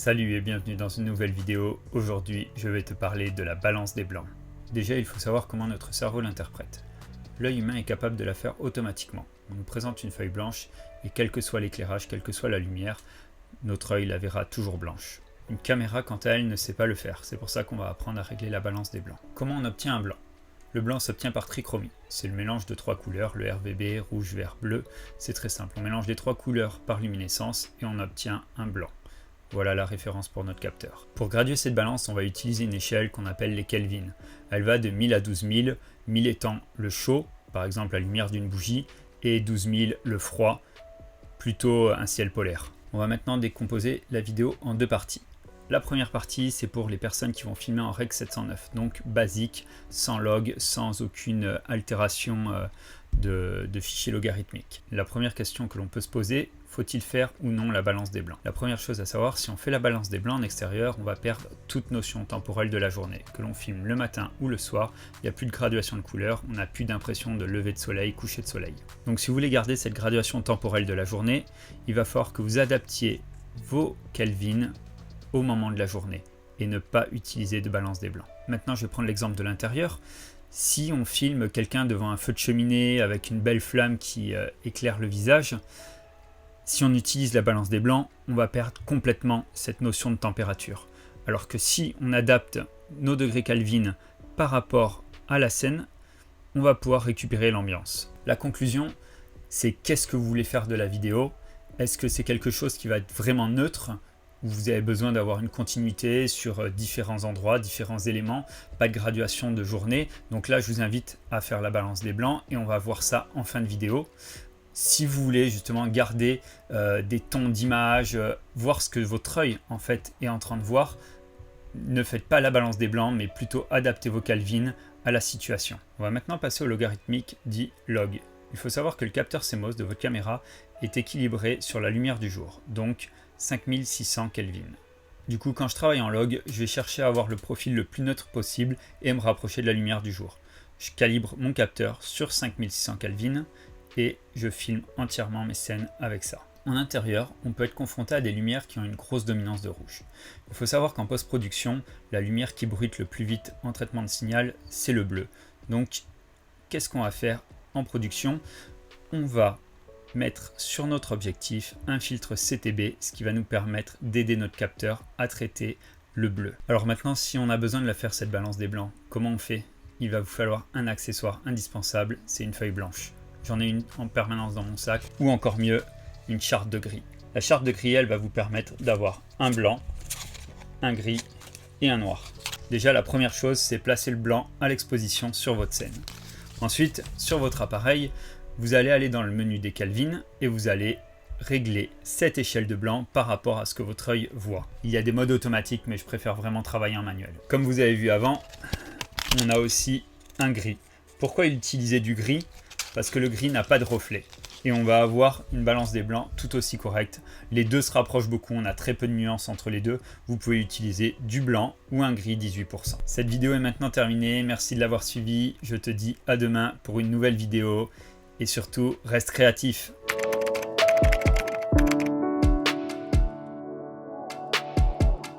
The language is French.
Salut et bienvenue dans une nouvelle vidéo. Aujourd'hui, je vais te parler de la balance des blancs. Déjà, il faut savoir comment notre cerveau l'interprète. L'œil humain est capable de la faire automatiquement. On nous présente une feuille blanche et quel que soit l'éclairage, quelle que soit la lumière, notre œil la verra toujours blanche. Une caméra, quant à elle, ne sait pas le faire. C'est pour ça qu'on va apprendre à régler la balance des blancs. Comment on obtient un blanc? Le blanc s'obtient par trichromie. C'est le mélange de trois couleurs, le RGB, rouge, vert, bleu. C'est très simple. On mélange les trois couleurs par luminescence et on obtient un blanc. Voilà la référence pour notre capteur. Pour graduer cette balance, on va utiliser une échelle qu'on appelle les Kelvin. Elle va de 1000 à 12 000, 1000 étant le chaud, par exemple la lumière d'une bougie, et 12 000 le froid, plutôt un ciel polaire. On va maintenant décomposer la vidéo en deux parties. La première partie, c'est pour les personnes qui vont filmer en Rec 709, donc basique, sans log, sans aucune altération de fichier logarithmique. La première question que l'on peut se poser, faut-il faire ou non la balance des blancs? La première chose à savoir, si on fait la balance des blancs en extérieur, on va perdre toute notion temporelle de la journée. Que l'on filme le matin ou le soir, il n'y a plus de graduation de couleur, on n'a plus d'impression de lever de soleil, coucher de soleil. Donc si vous voulez garder cette graduation temporelle de la journée, il va falloir que vous adaptiez vos Kelvin au moment de la journée et ne pas utiliser de balance des blancs. Maintenant, je vais prendre l'exemple de l'intérieur. Si on filme quelqu'un devant un feu de cheminée avec une belle flamme qui éclaire le visage, si on utilise la balance des blancs, on va perdre complètement cette notion de température. Alors que si on adapte nos degrés Kelvin par rapport à la scène, on va pouvoir récupérer l'ambiance. La conclusion, c'est qu'est-ce que vous voulez faire de la vidéo? Est-ce que c'est quelque chose qui va être vraiment neutre, où vous avez besoin d'avoir une continuité sur différents endroits, différents éléments, pas de graduation de journée? Donc là, je vous invite à faire la balance des blancs et on va voir ça en fin de vidéo. Si vous voulez justement garder des tons d'image, voir ce que votre œil en fait est en train de voir, ne faites pas la balance des blancs, mais plutôt adaptez vos Kelvin à la situation. On va maintenant passer au logarithmique dit log. Il faut savoir que le capteur CMOS de votre caméra est équilibré sur la lumière du jour, donc 5600 Kelvin. Du coup, quand je travaille en log, je vais chercher à avoir le profil le plus neutre possible et me rapprocher de la lumière du jour. Je calibre mon capteur sur 5600 Kelvin et je filme entièrement mes scènes avec ça. En intérieur, on peut être confronté à des lumières qui ont une grosse dominance de rouge. Il faut savoir qu'en post-production, la lumière qui bruite le plus vite en traitement de signal, c'est le bleu. Donc, qu'est-ce qu'on va faire en production? On va mettre sur notre objectif un filtre CTB, ce qui va nous permettre d'aider notre capteur à traiter le bleu. Alors maintenant, si on a besoin de la faire cette balance des blancs, comment on fait? Il va vous falloir un accessoire indispensable, c'est une feuille blanche. J'en ai une en permanence dans mon sac, ou encore mieux, une charte de gris. La charte de gris, elle va vous permettre d'avoir un blanc, un gris et un noir. Déjà, la première chose, c'est placer le blanc à l'exposition sur votre scène. Ensuite, sur votre appareil, vous allez aller dans le menu des Kelvin et vous allez régler cette échelle de blanc par rapport à ce que votre œil voit. Il y a des modes automatiques, mais je préfère vraiment travailler en manuel. Comme vous avez vu avant, on a aussi un gris. Pourquoi utiliser du gris? Parce que le gris n'a pas de reflet. Et on va avoir une balance des blancs tout aussi correcte. Les deux se rapprochent beaucoup, on a très peu de nuances entre les deux. Vous pouvez utiliser du blanc ou un gris 18%. Cette vidéo est maintenant terminée, merci de l'avoir suivi. Je te dis à demain pour une nouvelle vidéo. Et surtout, reste créatif.